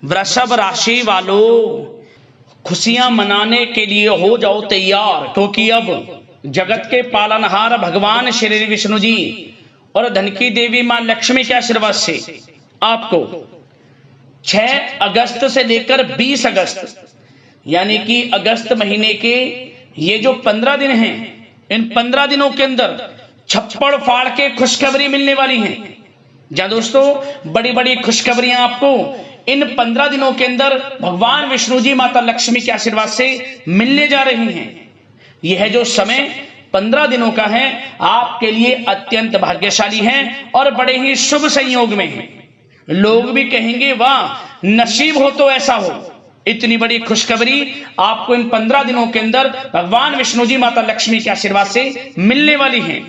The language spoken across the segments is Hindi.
वृषभ राशि वालों, खुशियां मनाने के लिए हो जाओ तैयार, क्योंकि अब जगत के पालनहार भगवान श्री विष्णु जी और धन की देवी मां लक्ष्मी के आशीर्वाद से आपको 6 अगस्त से लेकर 20 अगस्त यानी कि अगस्त महीने के ये जो 15 दिन हैं, इन 15 दिनों के अंदर छप्पड़ फाड़ के खुशखबरी मिलने वाली है। जहां दोस्तों बड़ी बड़ी खुशखबरियां आपको इन 15 दिनों के अंदर भगवान विष्णु जी माता लक्ष्मी के आशीर्वाद से मिलने जा रही हैं। यह जो समय 15 दिनों का है आपके लिए अत्यंत भाग्यशाली है और बड़े ही शुभ संयोग में है। लोग भी कहेंगे वाह नसीब हो तो ऐसा हो। इतनी बड़ी खुशखबरी आपको इन 15 दिनों के अंदर भगवान विष्णु जी माता लक्ष्मी के आशीर्वाद से मिलने वाली है।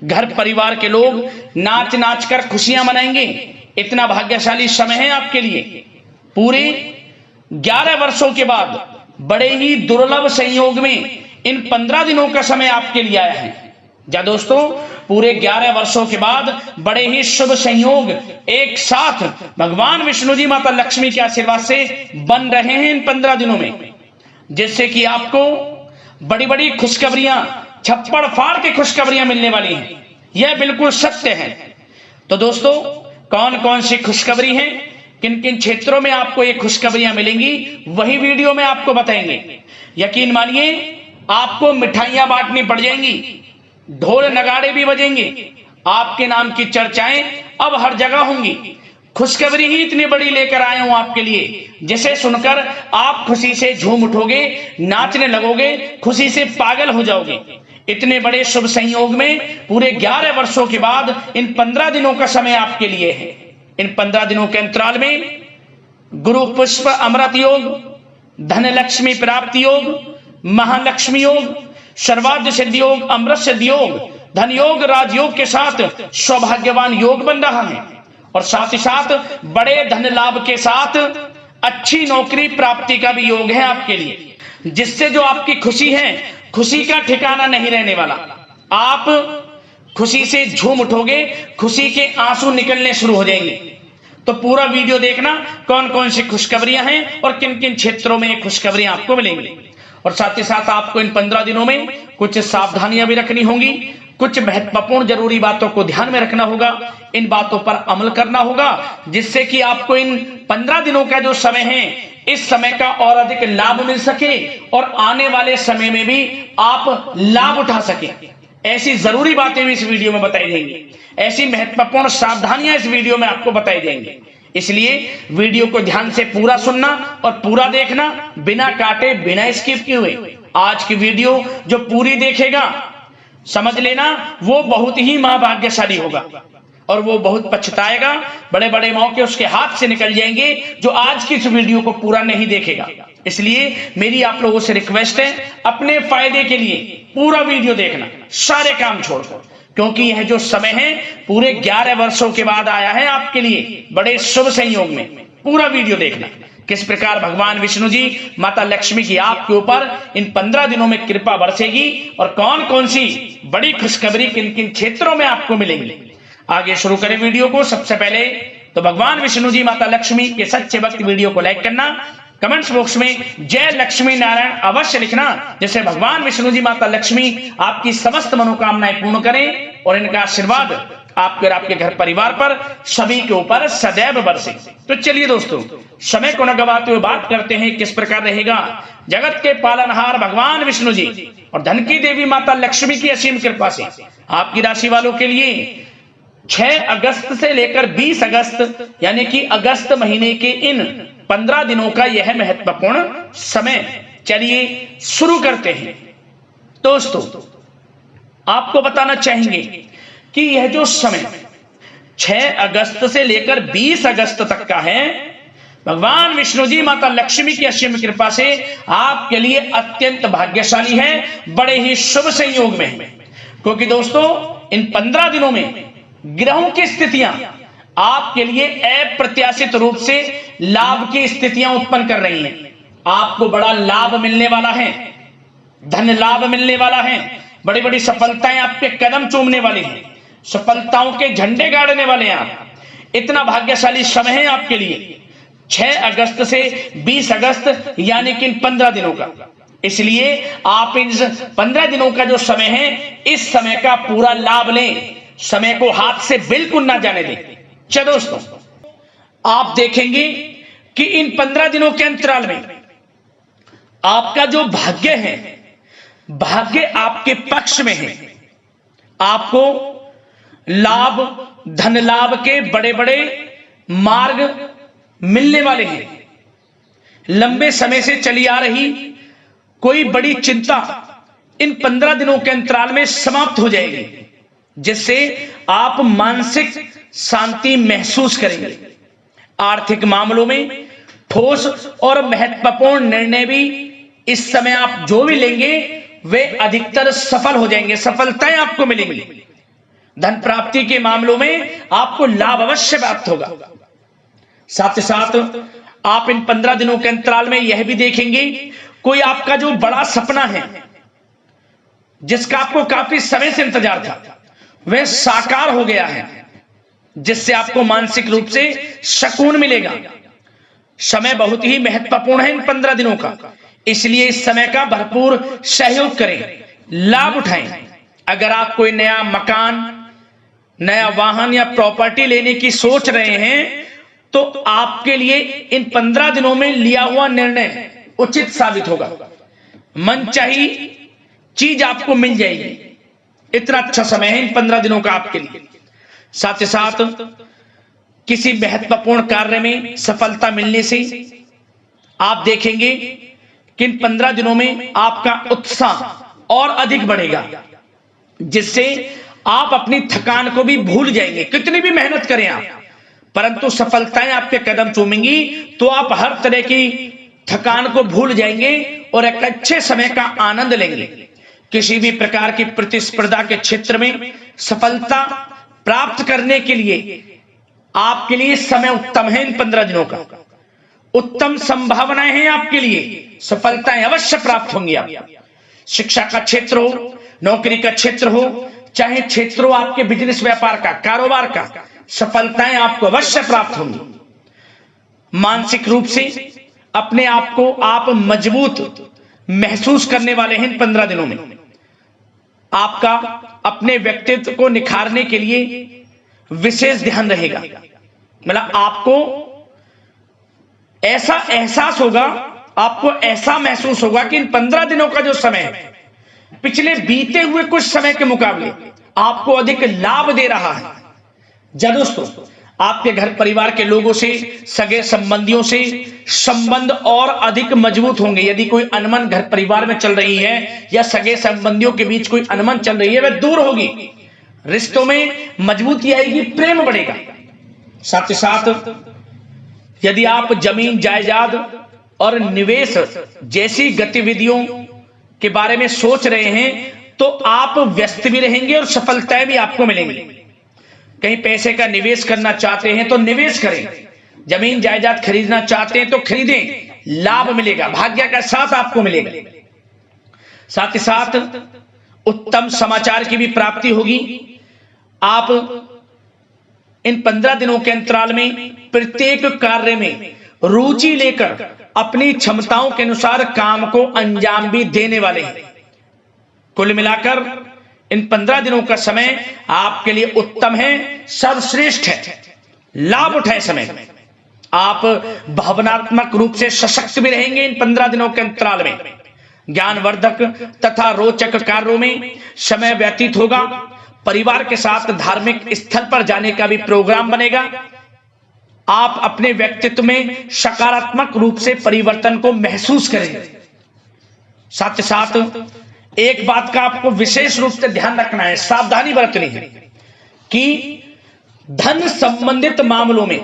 घर परिवार के लोग नाच नाच कर खुशियां मनाएंगे। इतना भाग्यशाली समय है आपके लिए। पूरे 11 वर्षों के बाद बड़े ही दुर्लभ संयोग में इन 15 दिनों का समय आपके लिए आया है। जहां दोस्तों पूरे 11 वर्षों के बाद बड़े ही शुभ संयोग एक साथ भगवान विष्णु जी माता लक्ष्मी के आशीर्वाद से बन रहे हैं इन 15 दिनों में, जिससे कि आपको बड़ी बड़ी खुशखबरियां, छप्पड़ फाड़ के खुशखबरियां मिलने वाली हैं। यह बिल्कुल सत्य है। तो दोस्तों कौन कौन सी खुशखबरी है, किन किन क्षेत्रों में आपको ये खुशखबरियां मिलेंगी, वही वीडियो में आपको बताएंगे। यकीन मानिए आपको मिठाइयां बांटनी पड़ जाएंगी, ढोल नगाड़े भी बजेंगे, आपके नाम की चर्चाएं अब हर जगह होंगी। खुशखबरी ही इतनी बड़ी लेकर आया हूं आपके लिए, जिसे सुनकर आप खुशी से झूम उठोगे, नाचने लगोगे, खुशी से पागल हो जाओगे। इतने बड़े शुभ संयोग में पूरे 11 वर्षों के बाद इन 15 दिनों का समय आपके लिए है। इन 15 दिनों के अंतराल में गुरु पुष्प अमृत योग, धन लक्ष्मी प्राप्ति योग, महालक्ष्मी योग, सर्वार्थ सिद्धि योग, अमृत सिद्धि योग, धन योग, राजयोग के साथ सौभाग्यवान योग बन रहा है। और साथ ही साथ बड़े धन लाभ के साथ अच्छी नौकरी प्राप्ति का भी योग है आपके लिए, जिससे जो आपकी खुशी है, खुशी का ठिकाना नहीं रहने वाला। आप खुशी से झूम उठोगे, खुशी के आंसू निकलने शुरू हो जाएंगे। तो पूरा वीडियो देखना कौन कौन सी खुशखबरियां हैं और किन किन क्षेत्रों में खुशखबरियां आपको मिलेंगी। और साथ ही साथ आपको इन 15 दिनों में कुछ सावधानियां भी रखनी होंगी, कुछ महत्वपूर्ण जरूरी बातों को ध्यान में रखना होगा, इन बातों पर अमल करना होगा, जिससे कि आपको इन 15 दिनों का जो समय है, इस समय का और अधिक लाभ मिल सके और आने वाले समय में भी आप लाभ उठा सके। ऐसी जरूरी बातें भी इस वीडियो में बताई जाएंगी, ऐसी महत्वपूर्ण सावधानियां इस वीडियो में आपको बताई जाएंगी। इसलिए वीडियो को ध्यान से पूरा सुनना और पूरा देखना, बिना काटे, बिना स्किप किए हुए। आज की वीडियो जो पूरी देखेगा, समझ लेना वो बहुत ही महाभाग्यशाली होगा और वो बहुत पछताएगा। बड़े बड़े मौके उसके हाथ से निकल जाएंगे जो आज की इस वीडियो को पूरा नहीं देखेगा। इसलिए मेरी आप लोगों से रिक्वेस्ट है, अपने फायदे के लिए पूरा वीडियो देखना, सारे काम छोड़कर, क्योंकि यह जो समय है पूरे 11 वर्षों के बाद आया है आपके लिए बड़े शुभ संयोग में। पूरा वीडियो देखना किस प्रकार भगवान विष्णु जी माता लक्ष्मी की आपके ऊपर इन 15 दिनों में कृपा बरसेगी और कौन कौन सी बड़ी खुशखबरी किन किन क्षेत्रों में आपको मिलेंगी। आगे शुरू करें वीडियो को। सबसे पहले तो भगवान विष्णु जी माता लक्ष्मी के सच्चे भक्त वीडियो को लाइक करना, कमेंट्स बॉक्स में जय लक्ष्मी नारायण अवश्य लिखना, जिससे भगवान विष्णु जी माता लक्ष्मी आपकी समस्त मनोकामनाएं पूर्ण करें और इनका आशीर्वाद आपके और आपके घर परिवार पर सभी के ऊपर सदैव बरसे। तो चलिए दोस्तों, समय को न गवाते हुए बात करते हैं किस प्रकार रहेगा जगत के पालनहार भगवान विष्णु जी और धन की देवी माता लक्ष्मी की असीम कृपा से आपकी राशि वालों के लिए 6 अगस्त से लेकर 20 अगस्त यानी कि अगस्त महीने के इन 15 दिनों का यह महत्वपूर्ण समय। चलिए शुरू करते हैं। दोस्तों आपको बताना चाहेंगे कि यह जो समय 6 अगस्त से लेकर 20 अगस्त तक का है, भगवान विष्णु जी माता लक्ष्मी की असीम कृपा से आपके लिए अत्यंत भाग्यशाली है, बड़े ही शुभ संयोग में है। क्योंकि दोस्तों इन 15 दिनों में ग्रहों की स्थितियां आपके लिए अप्रत्याशित रूप से लाभ की स्थितियां उत्पन्न कर रही हैं। आपको बड़ा लाभ मिलने वाला है, धन लाभ मिलने वाला है, बड़ी बड़ी सफलताएं आपके कदम चूमने वाली हैं, सफलताओं के झंडे गाड़ने वाले हैं आप। इतना भाग्यशाली समय है आपके लिए। 6 अगस्त से 20 अगस्त यानी कि 15 दिनों का। इसलिए आप इन 15 दिनों का जो समय है, इस समय का पूरा लाभ लें, समय को हाथ से बिल्कुल ना जाने दें। चलो दोस्तों, आप देखेंगे कि इन 15 दिनों के अंतराल में आपका जो भाग्य है, भाग्य आपके पक्ष में है। आपको लाभ, धन लाभ के बड़े बड़े मार्ग मिलने वाले हैं। लंबे समय से चली आ रही कोई बड़ी चिंता इन 15 दिनों के अंतराल में समाप्त हो जाएगी, जिससे आप मानसिक शांति महसूस करेंगे। आर्थिक मामलों में ठोस और महत्वपूर्ण निर्णय भी इस समय आप जो भी लेंगे वे अधिकतर सफल हो जाएंगे, सफलताएं आपको मिलेंगी। धन प्राप्ति के मामलों में आपको लाभ अवश्य प्राप्त होगा। साथ ही साथ आप इन 15 दिनों के अंतराल में यह भी देखेंगे, कोई आपका जो बड़ा सपना है, जिसका आपको काफी समय से इंतजार था, वह साकार हो गया है, जिससे आपको मानसिक रूप से सुकून मिलेगा। समय बहुत ही महत्वपूर्ण है इन 15 दिनों का, इसलिए इस समय का भरपूर सहयोग करें, लाभ उठाएं। अगर आप कोई नया मकान, नया वाहन या प्रॉपर्टी लेने की सोच रहे हैं, तो आपके लिए इन 15 दिनों में लिया हुआ निर्णय उचित साबित होगा। मनचाही चीज आपको मिल जाएगी। इतना अच्छा समय है इन 15 दिनों का आपके लिए। साथ ही साथ किसी महत्वपूर्ण कार्य में सफलता मिलने से आप देखेंगे कि इन 15 दिनों में आपका उत्साह और अधिक बढ़ेगा, जिससे आप अपनी थकान को भी भूल जाएंगे। कितनी भी मेहनत करें आप, परंतु सफलताएं आपके कदम चूमेंगी तो आप हर तरह की थकान को भूल जाएंगे और एक अच्छे समय का आनंद लेंगे। किसी भी प्रकार की प्रतिस्पर्धा के क्षेत्र में सफलता प्राप्त करने के लिए आपके लिए समय उत्तम है। इन 15 दिनों का उत्तम संभावनाएं हैं आपके लिए, सफलताएं अवश्य प्राप्त होंगी। आप शिक्षा का क्षेत्र हो, नौकरी का क्षेत्र हो, चाहे क्षेत्र हो आपके बिजनेस व्यापार का, कारोबार का, सफलताएं आपको अवश्य प्राप्त होंगी। मानसिक रूप से अपने आप को आप मजबूत महसूस करने वाले हैं इन 15 दिनों में। आपका अपने व्यक्तित्व को निखारने के लिए विशेष ध्यान रहेगा। मतलब आपको ऐसा एहसास होगा, आपको ऐसा महसूस होगा कि इन 15 दिनों का जो समय है, पिछले बीते हुए कुछ समय के मुकाबले आपको अधिक लाभ दे रहा है। जब दोस्तों आपके घर परिवार के लोगों से, सगे संबंधियों से संबंध और अधिक मजबूत होंगे। यदि कोई अनबन घर परिवार में चल रही है या सगे संबंधियों के बीच कोई अनबन चल रही है, वह दूर होगी, रिश्तों में मजबूती आएगी, प्रेम बढ़ेगा। साथ ही साथ यदि आप जमीन जायदाद और निवेश जैसी गतिविधियों के बारे में सोच रहे हैं, तो आप व्यस्त भी रहेंगे और सफलताएं भी आपको मिलेंगी। कहीं पैसे का निवेश करना चाहते हैं तो निवेश करें, जमीन जायदाद खरीदना चाहते हैं तो खरीदें, लाभ मिलेगा, भाग्य का साथ आपको मिलेगा। साथ ही साथ उत्तम समाचार की भी प्राप्ति होगी। आप इन 15 दिनों के अंतराल में प्रत्येक कार्य में रुचि लेकर अपनी क्षमताओं के अनुसार काम को अंजाम भी देने वाले हैं। कुल मिलाकर इन 15 दिनों का समय आपके लिए उत्तम है, सर्वश्रेष्ठ है। लाभ उठाए समय में। आप भावनात्मक रूप से सशक्त भी रहेंगे इन 15 दिनों के अंतराल में। ज्ञानवर्धक तथा रोचक कार्यों में समय व्यतीत होगा। परिवार के साथ धार्मिक स्थल पर जाने का भी प्रोग्राम बनेगा। आप अपने व्यक्तित्व में सकारात्मक रूप से परिवर्तन को महसूस करेंगे। साथ ही साथ एक बात का आपको विशेष रूप से ध्यान रखना है, सावधानी बरतनी है कि धन संबंधित मामलों में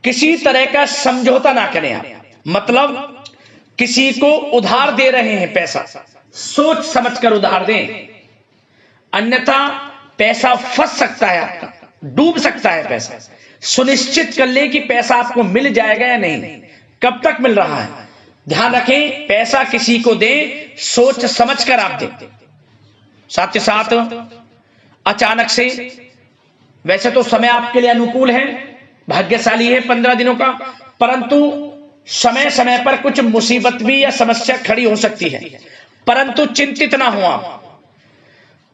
किसी तरह का समझौता ना करें आप। मतलब किसी को उधार दे रहे हैं पैसा, सोच समझकर उधार दें, अन्यथा पैसा फंस सकता है, आपका डूब सकता है पैसा। सुनिश्चित कर लें कि पैसा आपको मिल जाएगा या नहीं, कब तक मिल रहा है। ध्यान रखें, पैसा किसी को दें, सोच समझकर आप दें। साथ ही साथ अचानक से, वैसे तो समय आपके लिए अनुकूल है, भाग्यशाली है 15 दिनों का, परंतु समय समय पर कुछ मुसीबत भी या समस्या खड़ी हो सकती है। परंतु चिंतित ना हो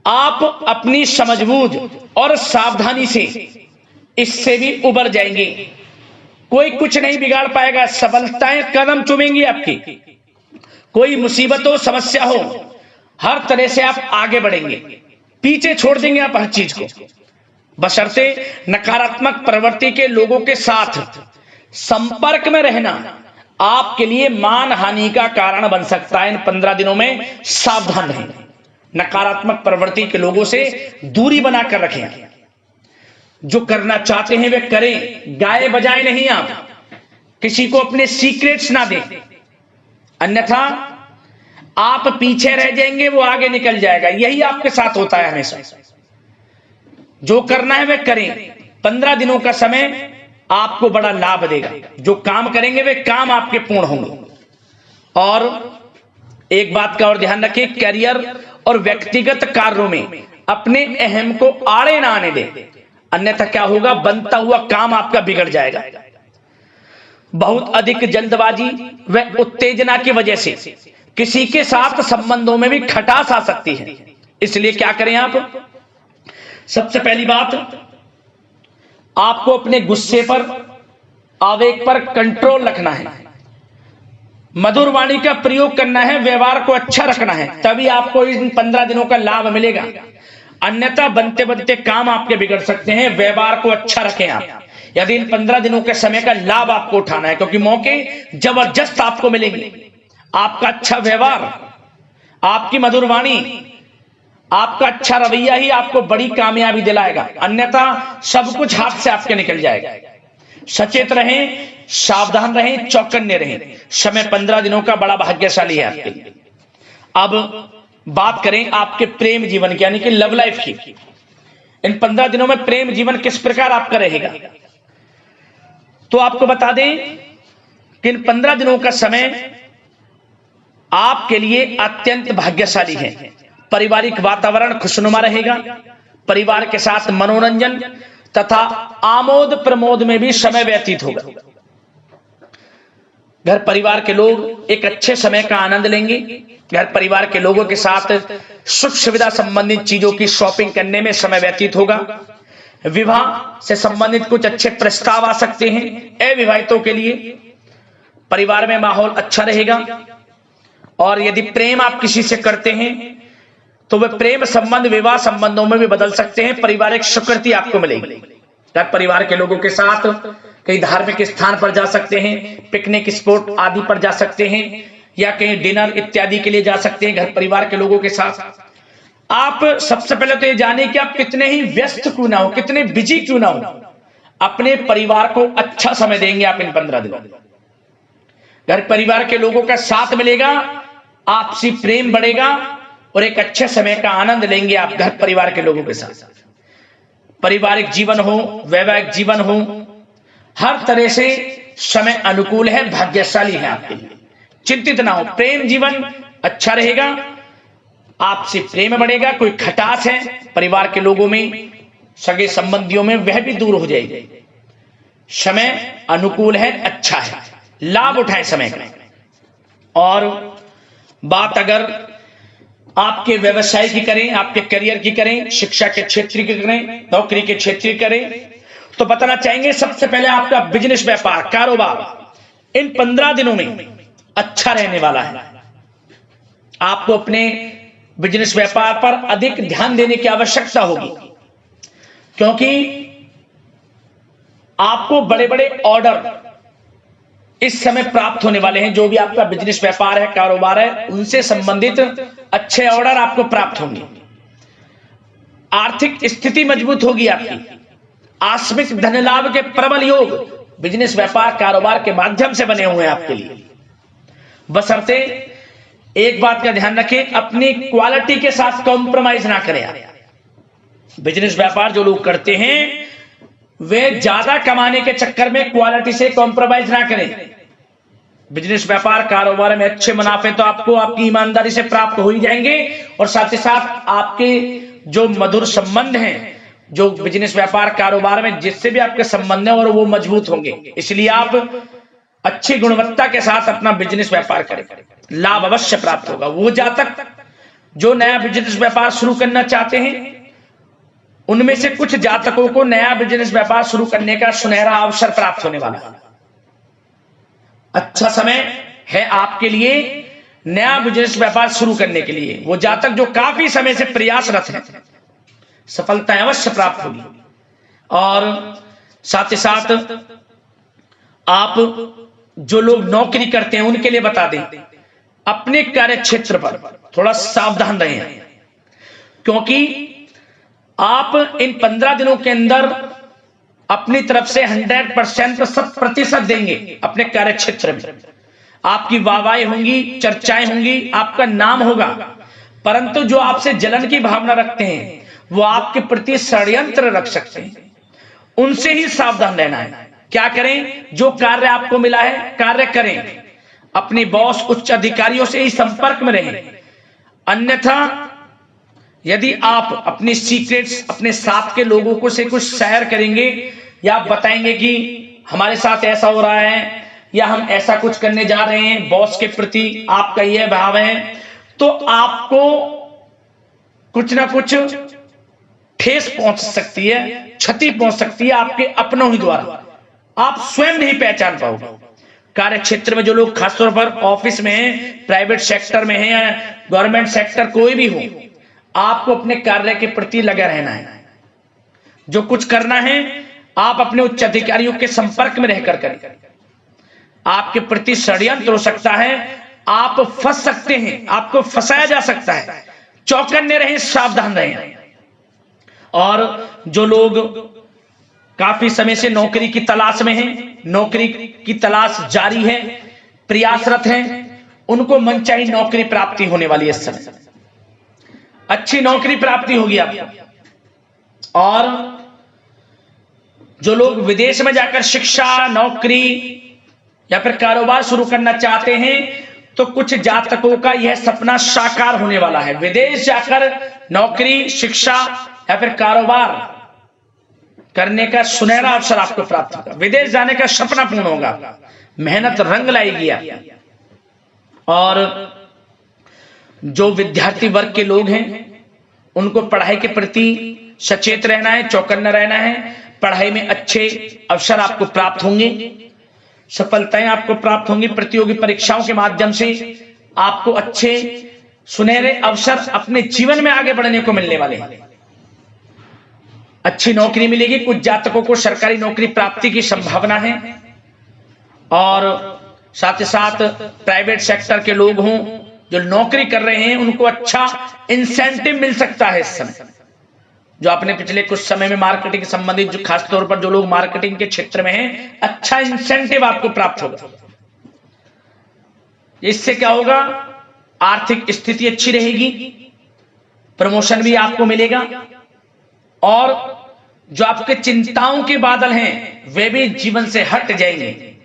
आप अपनी समझबूझ और सावधानी से इससे भी उबर जाएंगे। कोई कुछ नहीं बिगाड़ पाएगा, सफलताएं कदम चूमेंगी आपकी। कोई मुसीबत हो, समस्या हो, हर तरह से आप आगे बढ़ेंगे, पीछे छोड़ देंगे आप हर चीज को। बशर्ते नकारात्मक प्रवृत्ति के लोगों के साथ संपर्क में रहना आपके लिए मान हानि का कारण बन सकता है। इन 15 दिनों में सावधान रहें, नकारात्मक प्रवृत्ति के लोगों से दूरी बनाकर रखें। जो करना चाहते हैं वे करें, गाए बजाए नहीं। आप किसी को अपने सीक्रेट्स ना दें, अन्यथा आप पीछे रह जाएंगे, वो आगे निकल जाएगा। यही आपके साथ होता है हमेशा। जो करना है वे करें। 15 दिनों का समय आपको बड़ा लाभ देगा। जो काम करेंगे वे काम आपके पूर्ण होंगे। और एक बात का और ध्यान रखें, करियर और व्यक्तिगत कार्यों में अपने अहम को आड़े ना आने दें, अन्यथा क्या होगा, बनता हुआ काम आपका बिगड़ जाएगा। बहुत अधिक जल्दबाजी व उत्तेजना की वजह से किसी के साथ संबंधों में भी खटास आ सकती है। इसलिए क्या करें आप, सबसे पहली बात, आपको अपने गुस्से पर, आवेग पर कंट्रोल रखना है। मधुर वाणी का प्रयोग करना है, व्यवहार को अच्छा रखना है, तभी आपको इन 15 दिनों का लाभ मिलेगा। अन्यथा बनते बनते काम आपके बिगड़ सकते हैं। व्यवहार को अच्छा रखें आप, यदि इन 15 दिनों के समय का लाभ आपको उठाना है, क्योंकि मौके जबरदस्त आपको मिलेंगे। आपका अच्छा व्यवहार, आपकी मधुर वाणी, आपका अच्छा रवैया ही आपको बड़ी कामयाबी दिलाएगा, अन्यथा सब कुछ हाथ से आपके निकल जाएगा। सचेत रहें, सावधान रहें, चौकन्ने रहें। समय 15 दिनों का बड़ा भाग्यशाली है आपके लिए। अब बात करें आपके प्रेम जीवन की, यानी कि लव लाइफ की। इन 15 दिनों में प्रेम जीवन किस प्रकार आपका रहेगा, तो आपको बता दें कि इन 15 दिनों का समय आपके लिए अत्यंत भाग्यशाली है। पारिवारिक वातावरण खुशनुमा रहेगा। परिवार के साथ मनोरंजन तथा आमोद प्रमोद में भी समय व्यतीत होगा। घर परिवार के लोग एक अच्छे समय का आनंद लेंगे। घर परिवार के लोगों के साथ सुख सुविधा संबंधित चीजों की शॉपिंग करने में समय व्यतीत होगा। विवाह से संबंधित कुछ अच्छे प्रस्ताव आ सकते हैं अविवाहितों के लिए। परिवार में माहौल अच्छा रहेगा। और यदि प्रेम आप किसी से करते हैं तो वह प्रेम संबंध विवाह संबंधों में भी बदल सकते हैं। पारिवारिक स्वीकृति आपको मिलेगी। घर परिवार के लोगों के साथ कहीं धार्मिक स्थान पर जा सकते हैं, पिकनिक स्पॉट आदि पर जा सकते हैं, या कहीं डिनर इत्यादि के लिए जा सकते हैं घर परिवार के लोगों के साथ। आप सबसे पहले तो ये जाने कि आप कितने ही व्यस्त क्यों ना हो, कितने बिजी क्यों ना हो, अपने परिवार को अच्छा समय देंगे आप इन 15 दिनों। घर परिवार के लोगों का साथ मिलेगा, आपसी प्रेम बढ़ेगा और एक अच्छे समय का आनंद लेंगे आप घर परिवार के लोगों के साथ। पारिवारिक जीवन हो, वैवाहिक जीवन हो, हर तरह से समय अनुकूल है, भाग्यशाली है आपके लिए। चिंतित ना हो, प्रेम जीवन अच्छा रहेगा, आपसे प्रेम बढ़ेगा। कोई खटास है परिवार के लोगों में, सगे संबंधियों में, वह भी दूर हो जाएगी। समय अनुकूल है, अच्छा है, लाभ उठाएं समय का। और बात अगर आपके व्यवसाय की करें, आपके करियर की करें, शिक्षा के क्षेत्र की करें, नौकरी के क्षेत्र की करें, तो बताना चाहेंगे सबसे पहले आपका बिजनेस, व्यापार, कारोबार इन 15 दिनों में अच्छा रहने वाला है। आपको अपने बिजनेस व्यापार पर अधिक ध्यान देने की आवश्यकता होगी, क्योंकि आपको बड़े बड़े ऑर्डर इस समय प्राप्त होने वाले हैं। जो भी आपका बिजनेस व्यापार है, कारोबार है, उनसे संबंधित अच्छे ऑर्डर आपको प्राप्त होंगे। आर्थिक स्थिति मजबूत होगी आपकी। आकस्मिक धन लाभ के प्रबल योग बिजनेस व्यापार कारोबार के माध्यम से बने हुए हैं आपके लिए। बशर्ते एक बात का ध्यान रखें, अपनी क्वालिटी के साथ कॉम्प्रोमाइज ना करें। बिजनेस व्यापार जो लोग करते हैं वे ज्यादा कमाने के चक्कर में क्वालिटी से कॉम्प्रोमाइज ना करें। बिजनेस व्यापार कारोबार में अच्छे मुनाफे तो आपको आपकी ईमानदारी से प्राप्त हो ही जाएंगे, और साथ ही साथ आपके जो मधुर संबंध हैं, जो बिजनेस व्यापार कारोबार में जिससे भी आपके संबंध हैं, और वो मजबूत होंगे। इसलिए आप अच्छी गुणवत्ता के साथ अपना बिजनेस व्यापार करें, लाभ अवश्य प्राप्त होगा। वो जातक जो नया बिजनेस व्यापार शुरू करना चाहते हैं, उनमें से कुछ जातकों को नया बिजनेस व्यापार शुरू करने का सुनहरा अवसर प्राप्त होने वाला है। अच्छा समय है आपके लिए नया बिजनेस व्यापार शुरू करने के लिए। वो जातक जो काफी समय से प्रयासरत हैं, सफलता अवश्य प्राप्त होगी। और साथ ही साथ आप जो लोग नौकरी करते हैं उनके लिए बता दें, अपने कार्य क्षेत्र पर थोड़ा सावधान रहें, क्योंकि आप इन 15 दिनों के अंदर अपनी तरफ से 100% 100% देंगे। अपने कार्य क्षेत्र में आपकी वाहवाही होंगी, चर्चाएं होंगी, आपका नाम होगा, परंतु जो आपसे जलन की भावना रखते हैं वो आपके प्रति षड्यंत्र रख सकते हैं। उनसे ही सावधान रहना है। क्या करें? जो कार्य आपको मिला है कार्य करें, अपने बॉस उच्च अधिकारियों से ही संपर्क में रहें। अन्यथा यदि आप अपनी सीक्रेट्स अपने साथ के लोगों को से कुछ शेयर करेंगे या बताएंगे कि हमारे साथ ऐसा हो रहा है या हम ऐसा कुछ करने जा रहे हैं, बॉस के प्रति आपका यह भाव है, तो आपको कुछ ना कुछ ठेस पहुंच सकती है, क्षति पहुंच सकती है आपके अपनों ही द्वारा। आप स्वयं नहीं पहचान पाओगे। कार्य क्षेत्र में जो लोग खासतौर पर ऑफिस में हैं, प्राइवेट सेक्टर में हैं या गवर्नमेंट सेक्टर, कोई भी हो, आपको अपने कार्य के प्रति लगा रहना है। जो कुछ करना है आप अपने उच्च अधिकारियों के संपर्क में रहकर करें। आपके प्रति षड्यंत्र हो सकता है, आप फंस सकते हैं, आपको फंसाया जा सकता है। चौकन्ने रहें, सावधान रहें। और जो लोग काफी समय से नौकरी की तलाश में हैं, नौकरी की तलाश जारी है, प्रयासरत हैं, उनको मनचाही नौकरी प्राप्ति होने वाली है। इस समय अच्छी नौकरी प्राप्ति होगी आपको। और जो लोग विदेश में जाकर शिक्षा, नौकरी या फिर कारोबार शुरू करना चाहते हैं, तो कुछ जातकों का यह सपना साकार होने वाला है। विदेश जाकर नौकरी, शिक्षा या फिर कारोबार करने का सुनहरा अवसर आपको प्राप्त होगा। विदेश जाने का सपना पूर्ण होगा, मेहनत रंग लाएगी आप। और जो विद्यार्थी वर्ग के लोग हैं उनको पढ़ाई के प्रति सचेत रहना है, चौकन्ना रहना है। पढ़ाई में अच्छे अवसर आपको प्राप्त होंगे, सफलताएं आपको प्राप्त होंगी। प्रतियोगी परीक्षाओं के माध्यम से आपको अच्छे सुनहरे अवसर अपने जीवन में आगे बढ़ने को मिलने वाले हैं। अच्छी नौकरी मिलेगी। कुछ जातकों को सरकारी नौकरी प्राप्ति की संभावना है। और साथ ही साथ प्राइवेट सेक्टर के लोग हों जो नौकरी कर रहे हैं, उनको अच्छा इंसेंटिव मिल सकता है इस समय। जो आपने पिछले कुछ समय में मार्केटिंग संबंधित, जो खासतौर पर जो लोग मार्केटिंग के क्षेत्र में हैं, अच्छा इंसेंटिव आपको प्राप्त होगा। इससे क्या होगा? आर्थिक स्थिति अच्छी रहेगी, प्रमोशन भी आपको मिलेगा, और जो आपके चिंताओं के बादल हैं वे भी जीवन से हट जाएंगे।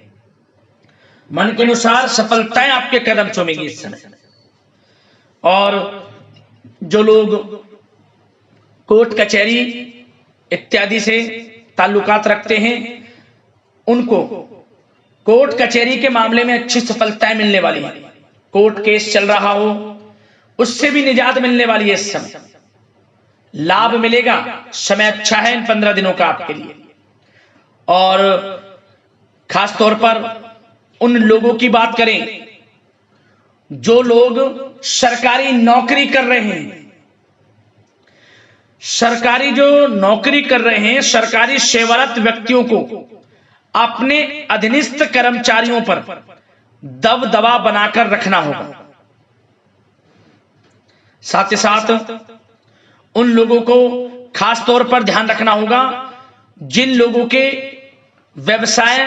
मन के अनुसार सफलताएं आपके कदम चूमेगी इस समय। और जो लोग कोर्ट कचहरी इत्यादि से ताल्लुकात रखते हैं, उनको कोर्ट कचहरी के मामले में अच्छी सफलताएं मिलने वाली है। कोर्ट केस चल रहा हो उससे भी निजात मिलने वाली है। इस समय लाभ मिलेगा, समय अच्छा है इन 15 दिनों का आपके लिए। और खास तौर पर उन लोगों की बात करें जो लोग सरकारी नौकरी कर रहे हैं। सरकारी जो नौकरी कर रहे हैं, सरकारी सेवारत व्यक्तियों को अपने अधीनस्थ कर्मचारियों पर दबदबा बनाकर रखना होगा। साथ ही साथ उन लोगों को खास तौर पर ध्यान रखना होगा जिन लोगों के व्यवसाय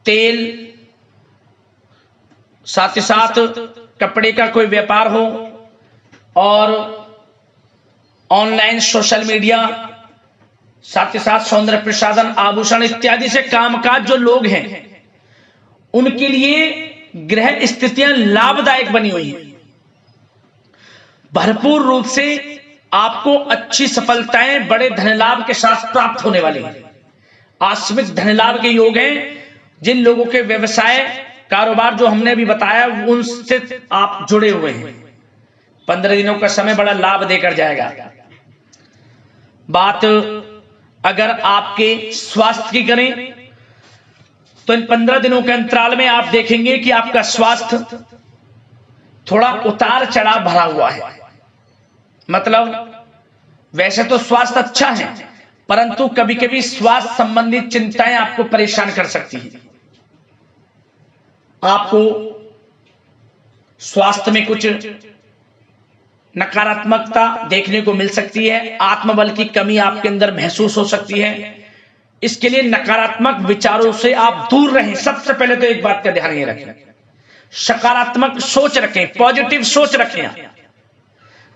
तेल, साथ ही साथ कपड़े का कोई व्यापार हो, और ऑनलाइन सोशल मीडिया, साथ ही साथ सौंदर्य प्रसाधन, आभूषण इत्यादि से कामकाज जो लोग हैं, उनके लिए ग्रह स्थितियां लाभदायक बनी हुई हैं। भरपूर रूप से आपको अच्छी सफलताएं बड़े धन लाभ के साथ प्राप्त होने वाली हैं। आकस्मिक धन लाभ के योग हैं। जिन लोगों के व्यवसाय कारोबार जो हमने अभी बताया उनसे आप जुड़े हुए हैं, 15 दिनों का समय बड़ा लाभ देकर जाएगा। बात अगर आपके स्वास्थ्य की करें तो इन 15 दिनों के अंतराल में आप देखेंगे कि आपका स्वास्थ्य थोड़ा उतार चढ़ाव भरा हुआ है। मतलब वैसे तो स्वास्थ्य अच्छा है, परंतु कभी कभी स्वास्थ्य संबंधित चिंताएं आपको परेशान कर सकती हैं। आपको स्वास्थ्य में कुछ नकारात्मकता देखने को मिल सकती है, आत्मबल की कमी आपके अंदर महसूस हो सकती है। इसके लिए नकारात्मक विचारों से आप दूर रहें। सबसे पहले तो एक बात का ध्यान ये रखें, सकारात्मक सोच रखें, पॉजिटिव सोच रखें।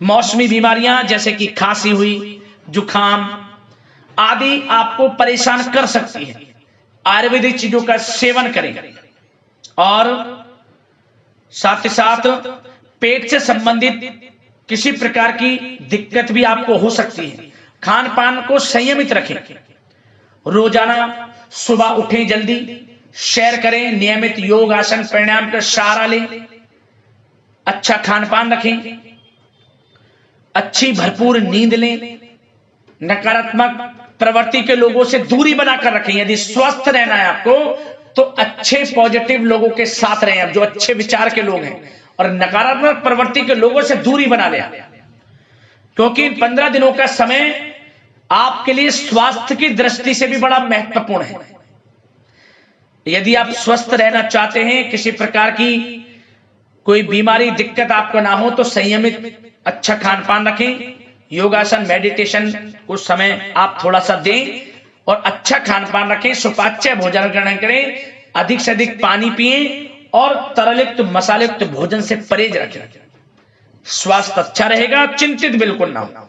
मौसमी बीमारियां जैसे कि खांसी हुई, जुखाम आदि आपको परेशान कर सकती है। आयुर्वेदिक चीजों का सेवन करें और साथ ही साथ पेट से संबंधित किसी प्रकार की दिक्कत भी आपको हो सकती है। खान पान को संयमित रखें, रोजाना सुबह उठें, जल्दी सैर करें, नियमित योग आसन प्राणायाम का सहारा लें, अच्छा खान पान रखें, अच्छी भरपूर नींद लें, नकारात्मक प्रवृत्ति के लोगों से दूरी बनाकर रखें। यदि स्वस्थ रहना है आपको तो अच्छे पॉजिटिव लोगों के साथ रहें, अब जो अच्छे विचार के लोग हैं, और नकारात्मक प्रवृत्ति के लोगों से दूरी बना लें, क्योंकि 15 दिनों का समय आपके लिए स्वास्थ्य की दृष्टि से भी बड़ा महत्वपूर्ण है। यदि आप स्वस्थ रहना चाहते हैं, किसी प्रकार की कोई बीमारी दिक्कत आपको ना हो, तो संयमित अच्छा खान पान रखें, योगासन मेडिटेशन कुछ समय आप थोड़ा सा दें और अच्छा खान पान रखें, सुपाच्य भोजन ग्रहण करें, अधिक से अधिक पानी पिएं और तरलयुक्त मसालेयुक्त भोजन से परहेज रखें। स्वास्थ्य अच्छा रहेगा, चिंतित बिल्कुल ना हो।